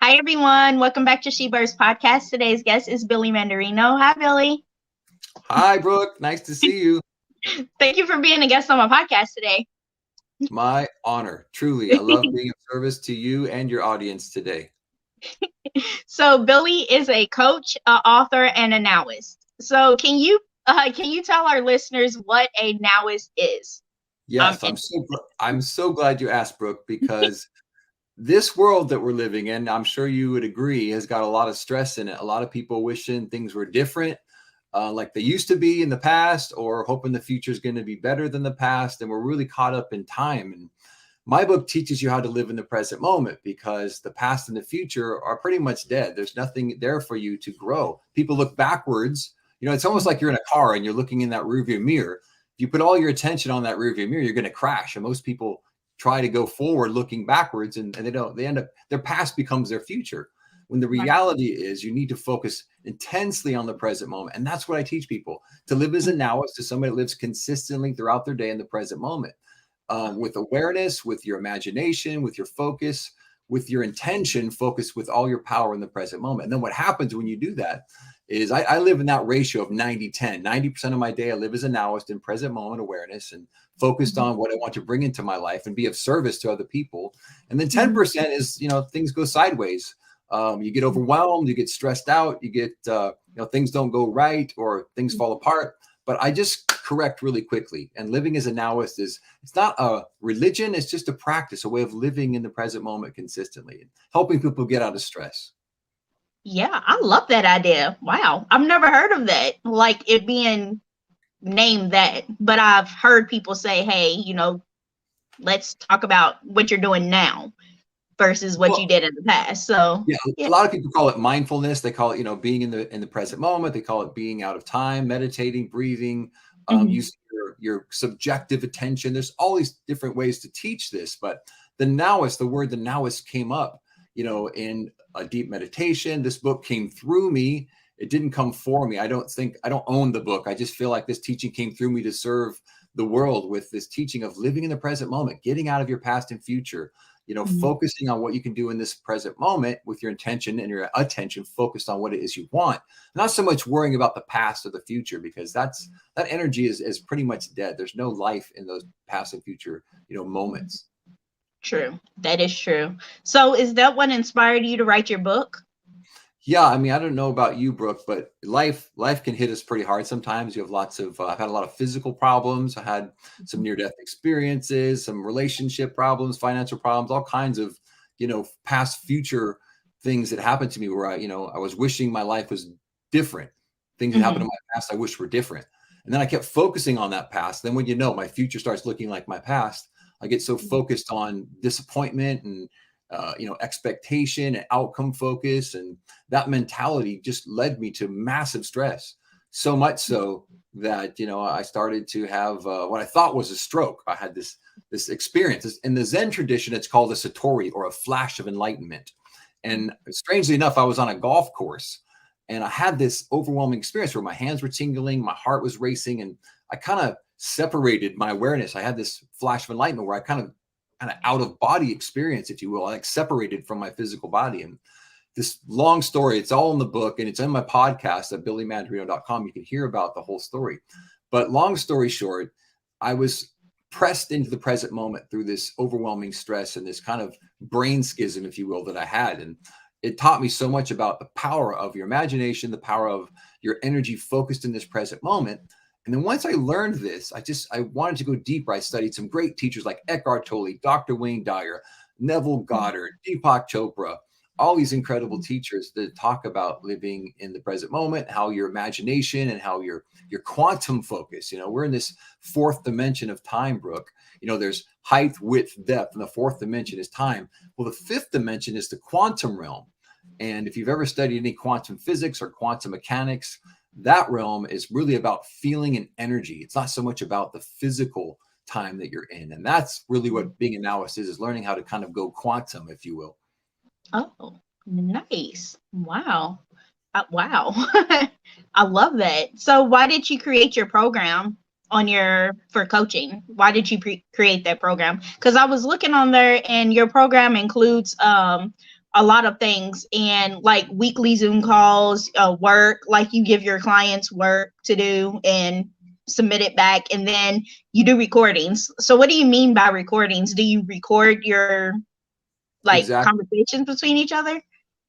Hi, everyone. Welcome back to She-Bird's podcast. Today's guest is Billy Mandarino. Hi, Billy. Hi, Brooke. Nice to see you. Thank you for being a guest on my podcast today. My honor. Truly. I love being of service to you and your audience today. So, Billy is a coach, author, and a NOW-IST. So, can you tell our listeners what a NOW-IST is? Yes, I'm so glad you asked, Brooke, because this world that we're living in, I'm sure you would agree, has got a lot of stress in it. A lot of people wishing things were different, like they used to be in the past, or hoping the future is going to be better than the past. And we're really caught up in time. And my book teaches you how to live in the present moment, because the past and the future are pretty much dead. There's nothing there for you to grow. People look backwards. It's almost like you're in a car and you're looking in that rearview mirror. If you put all your attention on that rearview mirror, you're going to crash. And most people try to go forward looking backwards, and they end up, their past becomes their future. When the reality is you need to focus intensely on the present moment. And that's what I teach people, to live as a nowist, to somebody that lives consistently throughout their day in the present moment, with awareness, with your imagination, with your focus, with your intention, focus with all your power in the present moment. And then what happens when you do that is I live in that ratio of 90-10. 90% of my day I live as a nowist in present moment awareness and focused on what I want to bring into my life and be of service to other people. And then 10% is, things go sideways. You get overwhelmed, you get stressed out, you get, things don't go right or things fall apart. But I just correct really quickly. And living as a nowist it's not a religion, it's just a practice, a way of living in the present moment consistently and helping people get out of stress. Yeah, I love that idea. Wow. I've never heard of that, like it being named that. But I've heard people say, hey, let's talk about what you're doing now versus what you did in the past. So yeah, a lot of people call it mindfulness. They call it, being in the present moment. They call it being out of time, meditating, breathing, using your subjective attention. There's all these different ways to teach this, but the word the nowist came up, in a deep meditation. This book came through me. It didn't come for me. I don't own the book. I just feel like this teaching came through me to serve the world with this teaching of living in the present moment, getting out of your past and future, focusing on what you can do in this present moment with your intention and your attention focused on what it is you want. Not so much worrying about the past or the future, because that energy is pretty much dead. There's no life in those past and future, moments. True. That is true. So is that what inspired you to write your book? Yeah, I mean, I don't know about you, Brooke, but life can hit us pretty hard sometimes. You have lots of, I've had a lot of physical problems. I had some near-death experiences, some relationship problems, financial problems, all kinds of, past, future things that happened to me where I was wishing my life was different. Things that happened in my past I wish were different. And then I kept focusing on that past. Then when my future starts looking like my past, I get so focused on disappointment and expectation and outcome focus, and that mentality just led me to massive stress. So much so that I started to have what I thought was a stroke. I had this experience. In the Zen tradition, it's called a satori, or a flash of enlightenment. And strangely enough, I was on a golf course and I had this overwhelming experience where my hands were tingling, my heart was racing, and I kind of separated my awareness. I had this flash of enlightenment where I kind of out of body experience, if you will. I like separated from my physical body. And this long story, it's all in the book and it's in my podcast at billymandarino.com. You can hear about the whole story. But long story short, I was pressed into the present moment through this overwhelming stress and this kind of brain schism, if you will, that I had. And it taught me so much about the power of your imagination, the power of your energy focused in this present moment. And then once I learned this, I wanted to go deeper. I studied some great teachers like Eckhart Tolle, Dr. Wayne Dyer, Neville Goddard, Deepak Chopra, all these incredible teachers that talk about living in the present moment, how your imagination and how your quantum focus, we're in this fourth dimension of time, Brooke. There's height, width, depth, and the fourth dimension is time. Well, the fifth dimension is the quantum realm. And if you've ever studied any quantum physics or quantum mechanics, that realm is really about feeling and energy. It's not so much about the physical time that you're in. And that's really what being a nowist is learning how to kind of go quantum, if you will. Oh, nice. Wow. Wow. I love that. So why did you create your program for coaching? Why did you create that program? Because I was looking on there and your program includes a lot of things, and like weekly Zoom calls, work, like you give your clients work to do and submit it back, and then you do recordings. So what do you mean by recordings? Do you record your like Exactly. conversations between each other?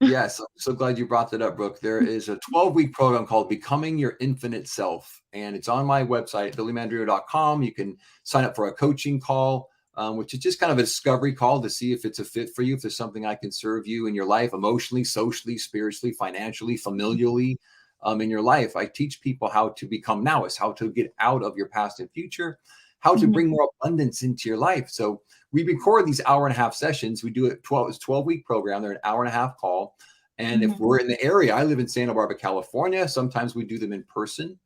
Yes, I'm so glad you brought that up, Brooke. There is a 12-week program called Becoming Your Infinite Self, and it's on my website, billymandarino.com. You can sign up for a coaching call, which is just kind of a discovery call to see if it's a fit for you, if there's something I can serve you in your life, emotionally, socially, spiritually, financially, familially, in your life. I teach people how to become NOW-IST, how to get out of your past and future, how to bring more abundance into your life. So we record these hour-and-a-half sessions. We do it 12, it's 12-week program. They're an hour-and-a-half call. And if we're in the area, I live in Santa Barbara, California. Sometimes we do them in person,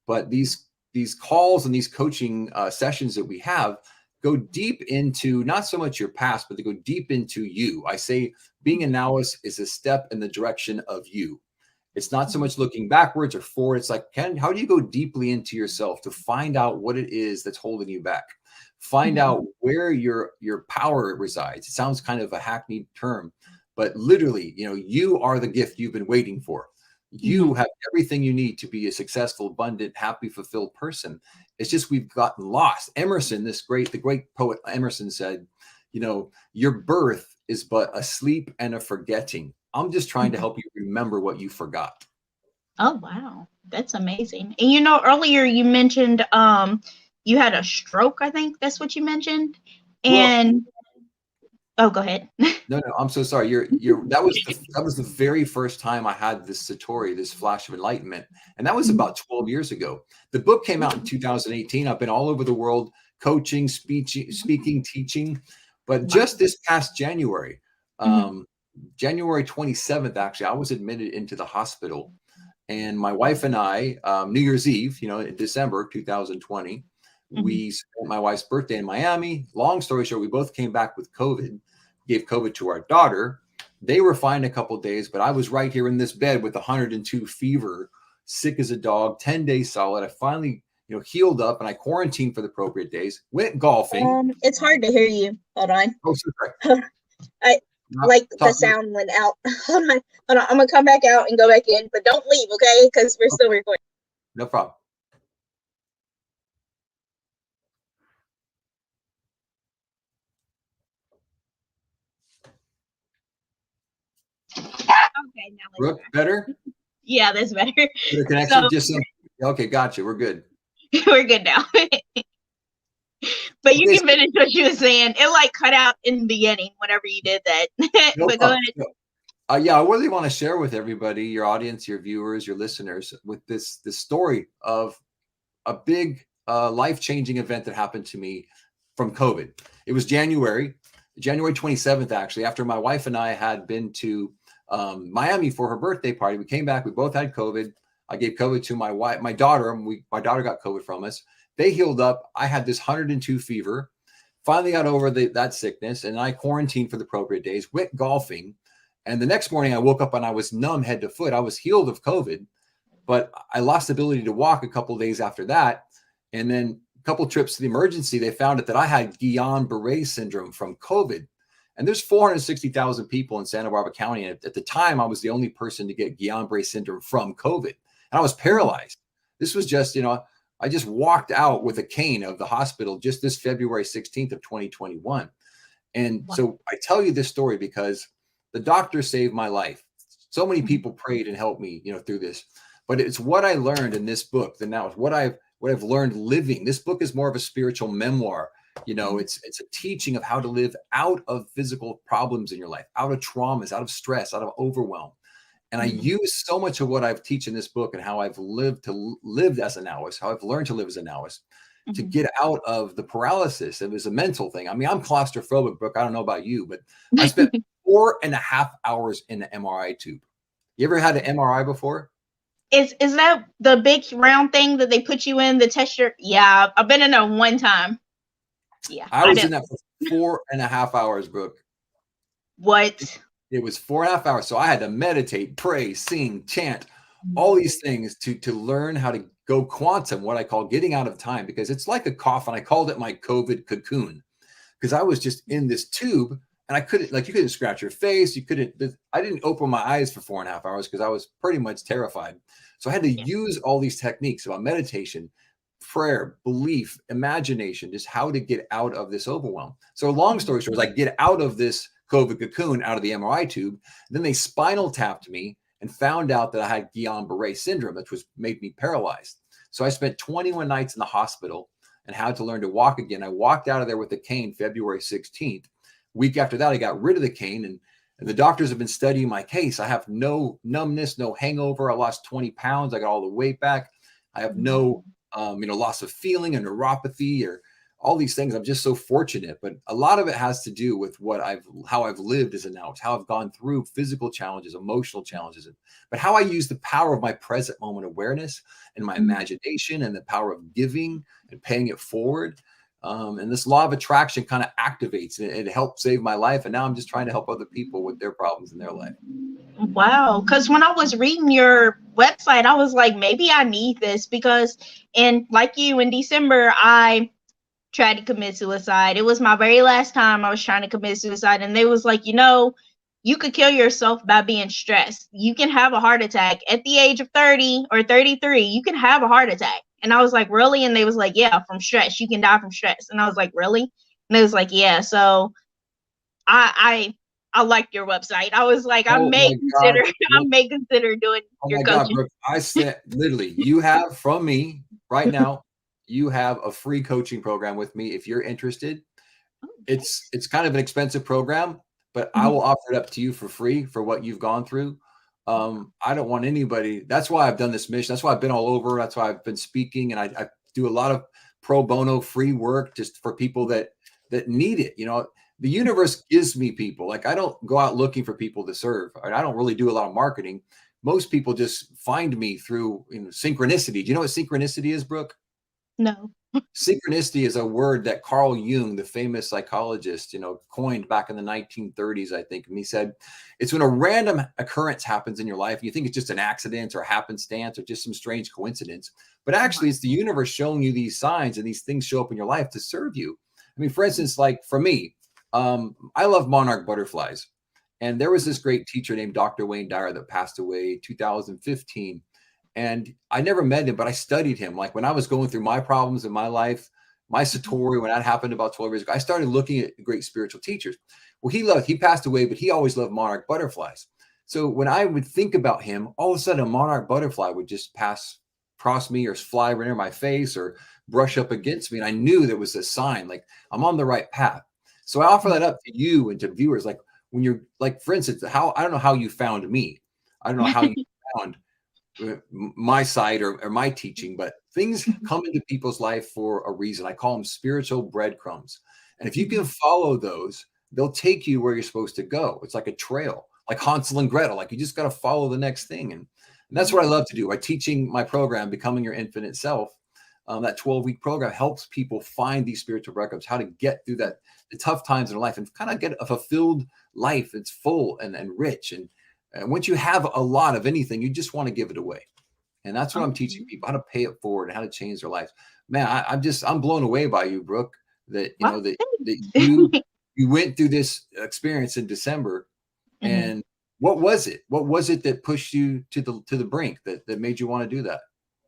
but these calls and these coaching sessions that we have go deep into not so much your past, but they go deep into you. I say being a NOW-IST is a step in the direction of you. It's not so much looking backwards or forward. It's like, how do you go deeply into yourself to find out what it is that's holding you back? Find out where your power resides. It sounds kind of a hackneyed term, but literally, you are the gift you've been waiting for. You have everything you need to be a successful, abundant, happy, fulfilled person. It's just we've gotten lost. Emerson, the great poet Emerson said, your birth is but a sleep and a forgetting. I'm just trying to help you remember what you forgot. Oh, wow. That's amazing. And earlier you mentioned you had a stroke, I think that's what you mentioned. And oh, go ahead. No, I'm so sorry. That was the very first time I had this satori, this flash of enlightenment. And that was about 12 years ago. The book came out in 2018. I've been all over the world coaching, speaking, teaching. But just this past January, January 27th, actually, I was admitted into the hospital. And my wife and I, New Year's Eve, in December 2020, we spent my wife's birthday in Miami. Long story short, we both came back with COVID, gave COVID to our daughter. They were fine a couple of days, but I was right here in this bed with 102 fever, sick as a dog, 10 days solid. I finally, healed up, and I quarantined for the appropriate days, went golfing. It's hard to hear you. Hold on. Oh, sorry. The sound went out. Hold on. I'm gonna come back out and go back in, but don't leave, okay? Because we're still recording. No problem. Okay, now Brooke, better? Yeah, that's better. The connection okay, gotcha. We're good. We're good now. But you can finish what you were saying. It cut out in the beginning whenever you did that. No but problem. go ahead. I really want to share with everybody, your audience, your viewers, your listeners, with this story of a big life-changing event that happened to me from COVID. It was January 27th, actually, after my wife and I had been to Miami for her birthday party. We came back. We both had COVID. I gave COVID to my daughter, and my daughter got COVID from us. They healed up. I had this 102 fever. Finally got over that sickness, and I quarantined for the appropriate days, went golfing. And the next morning I woke up and I was numb head to foot. I was healed of COVID, but I lost the ability to walk a couple of days after that. And then a couple of trips to the emergency, they found out that I had Guillain-Barré syndrome from COVID. And there's 460,000 people in Santa Barbara County. And at the time, I was the only person to get Guillain-Barré syndrome from COVID. And I was paralyzed. This was just, I just walked out with a cane of the hospital just this February 16th of 2021. And so I tell you this story because the doctor saved my life. So many people prayed and helped me, through this. But it's what I learned in this book. What I've learned living. This book is more of a spiritual memoir. It's a teaching of how to live out of physical problems in your life, out of traumas, out of stress, out of overwhelm. And I use so much of what I've teach in this book and how I've lived as a NOW-IST, how I've learned to live as a NOW-IST, to get out of the paralysis. It was a mental thing. I mean, I'm claustrophobic, Brooke. I don't know about you, but I spent 4.5 hours in the MRI tube. You ever had an MRI before? Is that the big round thing that they put you in, the test your? Yeah, I've been in there one time. Yeah, I was in that for 4.5 hours, Brooke. What? It was 4.5 hours. So I had to meditate, pray, sing, chant, all these things to learn how to go quantum, what I call getting out of time, because it's like a coffin. I called it my COVID cocoon because I was just in this tube and I couldn't, like, you couldn't scratch your face. I didn't open my eyes for 4.5 hours because I was pretty much terrified. So I had to Yeah. use all these techniques about meditation, prayer, belief, imagination, just how to get out of this overwhelm. So long story short, is I get out of this COVID cocoon, out of the MRI tube. Then they spinal tapped me and found out that I had Guillain-Barré syndrome, which made me paralyzed. So I spent 21 nights in the hospital and had to learn to walk again. I walked out of there with a cane February 16th. Week after that, I got rid of the cane, and the doctors have been studying my case. I have no numbness, no hangover. I lost 20 pounds. I got all the weight back. I have no, loss of feeling or neuropathy or all these things. I'm just so fortunate. But a lot of it has to do with how I've lived as a NOW-IST, how I've gone through physical challenges, emotional challenges, but how I use the power of my present moment awareness and my imagination and the power of giving and paying it forward. And this law of attraction kind of activates, and it helped save my life. And now I'm just trying to help other people with their problems in their life. Wow. Because when I was reading your website, I was like, maybe I need this, because like you, in December, I tried to commit suicide. It was my very last time I was trying to commit suicide. And they was like, you could kill yourself by being stressed. You can have a heart attack at the age of 30 or 33. You can have a heart attack. And I was like, really? And they was like, yeah, from stress. You can die from stress. And I was like, really? And they was like, yeah. So I like your website. I was like, I may consider doing your coaching. Brooke, I said, literally, you have from me right now, you have a free coaching program with me. If you're interested, it's kind of an expensive program, but I will offer it up to you for free for what you've gone through. I don't want anybody. That's why I've done this mission. That's why I've been all over. That's why I've been speaking, and I do a lot of pro bono free work just for people that need it. The universe gives me people. Like, I don't go out looking for people to serve. I don't really do a lot of marketing. Most people just find me through synchronicity. Do you know what synchronicity is, Brooke? No. Synchronicity is a word that Carl Jung, the famous psychologist, coined back in the 1930s, I think. And he said, it's when a random occurrence happens in your life, and you think it's just an accident or happenstance or just some strange coincidence. But actually, it's the universe showing you these signs, and these things show up in your life to serve you. I mean, for instance, like for me, I love monarch butterflies. And there was this great teacher named Dr. Wayne Dyer that passed away 2015. And I never met him, but I studied him. Like when I was going through my problems in my life, my satori, when that happened about 12 years ago, I started looking at great spiritual teachers. Well, he passed away, but he always loved monarch butterflies. So when I would think about him, all of a sudden a monarch butterfly would just pass across me or fly right near my face or brush up against me. And I knew there was a sign, like I'm on the right path. So I offer that up to you and to viewers. Like when you're like, for instance, I don't know how you found me. I don't know how you found my site or my teaching, but things come into people's life for a reason. I call them spiritual breadcrumbs. And if you can follow those, they'll take you where you're supposed to go. It's like a trail, like Hansel and Gretel. Like you just got to follow the next thing. And that's what I love to do by teaching my program, Becoming Your Infinite Self. That 12-week program helps people find these spiritual breadcrumbs, how to get through the tough times in their life and kind of get a fulfilled life. It's full and rich. And once you have a lot of anything, you just want to give it away. And that's what I'm teaching people, how to pay it forward and how to change their lives. Man, I'm blown away by you, Brooke, that, that you went through this experience in December. And what was it? What was it that pushed you to the brink that made you want to do that?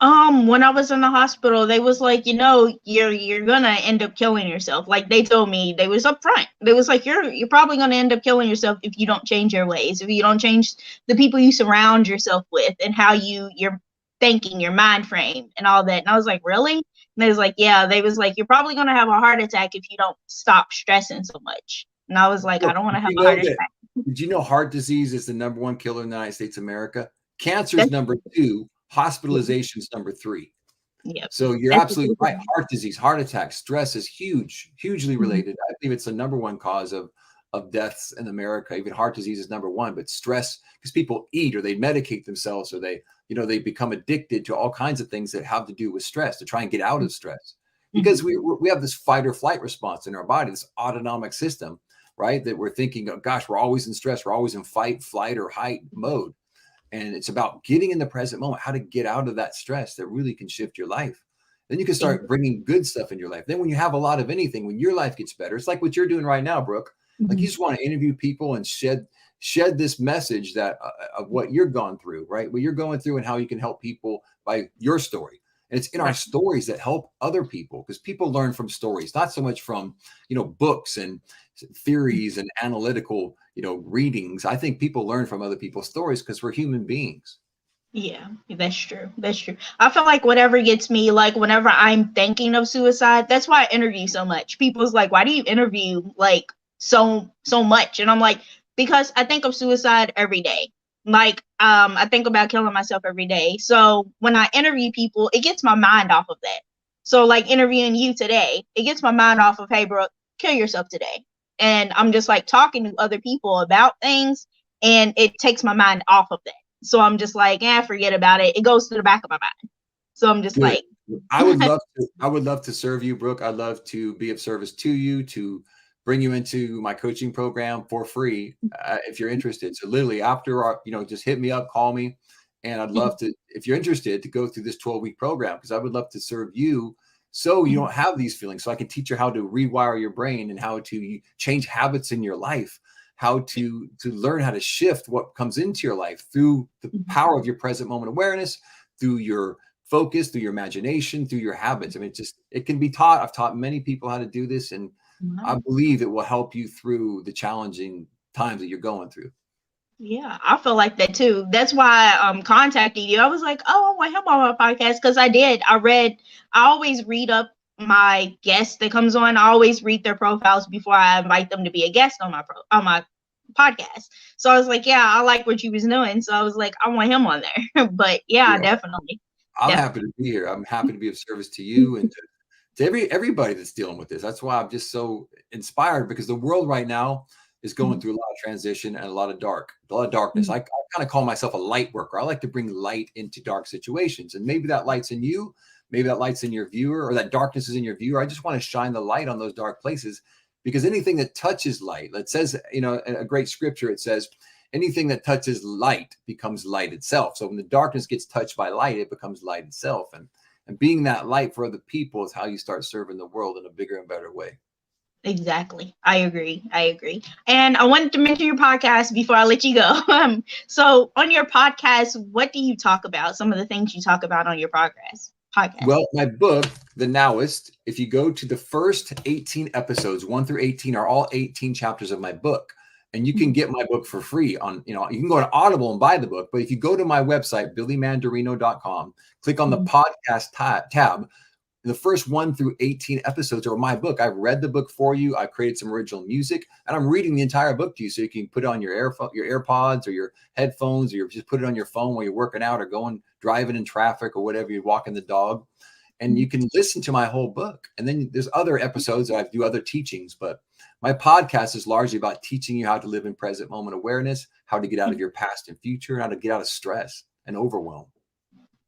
When I was in the hospital, they was like, you're gonna end up killing yourself. Like they told me, they was upfront. They was like, you're probably gonna end up killing yourself if you don't change your ways, if you don't change the people you surround yourself with and how you're thinking, your mind frame and all that. And I was like, really? And they was like, yeah. They was like, you're probably gonna have a heart attack if you don't stop stressing so much. And I was like, I don't want to have a heart attack. Did you know heart disease is the #1 killer in the United States of America? Cancer is #2. Hospitalization is #3. Yep. So you're absolutely right. Heart disease, heart attack, stress is hugely related. I believe it's the #1 cause of deaths in America. Even heart disease is #1, but stress, because people eat or they medicate themselves or they become addicted to all kinds of things that have to do with stress to try and get out of stress. Because we have this fight or flight response in our body, this autonomic system, right? That we're thinking, oh, gosh, we're always in stress. We're always in fight, flight, or hide mode. And it's about getting in the present moment, how to get out of that stress that really can shift your life. Then you can start bringing good stuff in your life. Then when you have a lot of anything, when your life gets better, it's like what you're doing right now, Brooke. Like you just want to interview people and shed this message that of what you're going through, right? What you're going through and how you can help people by your story. And it's in our stories that help other people, because people learn from stories, not so much from, books and theories and analytical, readings. I think people learn from other people's stories because we're human beings. Yeah, that's true. That's true. I feel like whatever gets me, like whenever I'm thinking of suicide, that's why I interview so much. People's like, why do you interview like so much? And I'm like, because I think of suicide every day. Like, I think about killing myself every day. So when I interview people, it gets my mind off of that. So like interviewing you today, it gets my mind off of, hey, bro, kill yourself today. And I'm just like talking to other people about things, and it takes my mind off of that. So I'm just like, forget about it. It goes to the back of my mind. So I'm just like, I would love to serve you, Brooke. I'd love to be of service to you, to bring you into my coaching program for free if you're interested. So literally after our, just hit me up, call me. And I'd love to, if you're interested, to go through this 12-week program, because I would love to serve you so you don't have these feelings. So I can teach you how to rewire your brain and how to change habits in your life, how to learn how to shift what comes into your life through the power of your present moment awareness, through your focus, through your imagination, through your habits. I mean, it can be taught. I've taught many people how to do this, and I believe it will help you through the challenging times that you're going through. Yeah, I feel like that too. That's why I contacted you. I was like, oh, I want him on my podcast, because I always read up my guest that comes on. I always read their profiles before I invite them to be a guest on my podcast. So I was like, yeah, I like what you was doing. So I was like, I want him on there. But yeah, definitely. I'm happy to be here. I'm happy to be of service to you and to everybody that's dealing with this. That's why I'm just so inspired, because the world right now is going through a lot of transition and a lot of darkness. I kind of call myself a light worker. I like to bring light into dark situations, and maybe that light's in you, maybe that light's in your viewer, or that darkness is in your viewer. I just want to shine the light on those dark places, because anything that touches light, it says, in a great scripture, it says, anything that touches light becomes light itself. So when the darkness gets touched by light, it becomes light itself. And being that light for other people is how you start serving the world in a bigger and better way. Exactly. I agree. And I wanted to mention your podcast before I let you go. So on your podcast, what do you talk about? Some of the things you talk about on your podcast. Well, my book, The NOW-IST, if you go to the first 18 episodes, 1 through 18 are all 18 chapters of my book. And you can get my book for free on, you can go to Audible and buy the book. But if you go to my website, billymandarino.com, click on the podcast tab, the first 1 through 18 episodes are my book. I've read the book for you. I created some original music, and I'm reading the entire book to you, so you can put it on your AirPods or your headphones, or just put it on your phone while you're working out or driving in traffic or whatever, you're walking the dog, and you can listen to my whole book. And then there's other episodes that I do other teachings, but my podcast is largely about teaching you how to live in present moment awareness, how to get out of your past and future, how to get out of stress and overwhelm.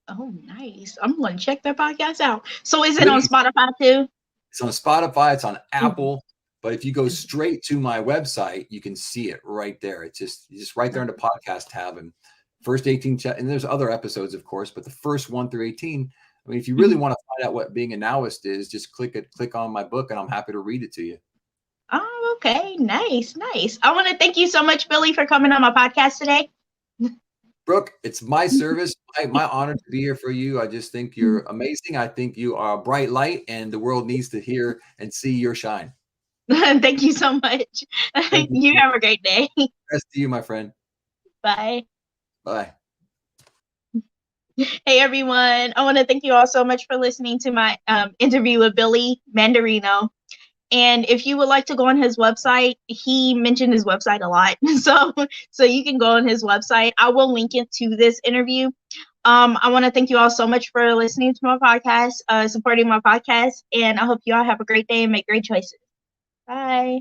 Oh, nice. I'm going to check their podcast out. So is it on Spotify too? It's on Spotify. It's on Apple. But if you go straight to my website, you can see it right there. It's just right there in the podcast tab, and first 18, and there's other episodes, of course, but the first 1 through 18. I mean, if you really want to find out what being a NOW-IST is, just click on my book, and I'm happy to read it to you. Oh, okay. Nice. I want to thank you so much, Billy, for coming on my podcast today. Brooke, it's my service, my honor to be here for you. I just think you're amazing. I think you are a bright light, and the world needs to hear and see your shine. Thank you so much. You have a great day. Best to you, my friend. Bye. Bye. Hey, everyone. I want to thank you all so much for listening to my interview with Billy Mandarino. And if you would like to go on his website, he mentioned his website a lot. So you can go on his website. I will link it to this interview. I want to thank you all so much for listening to my podcast, supporting my podcast. And I hope you all have a great day and make great choices. Bye.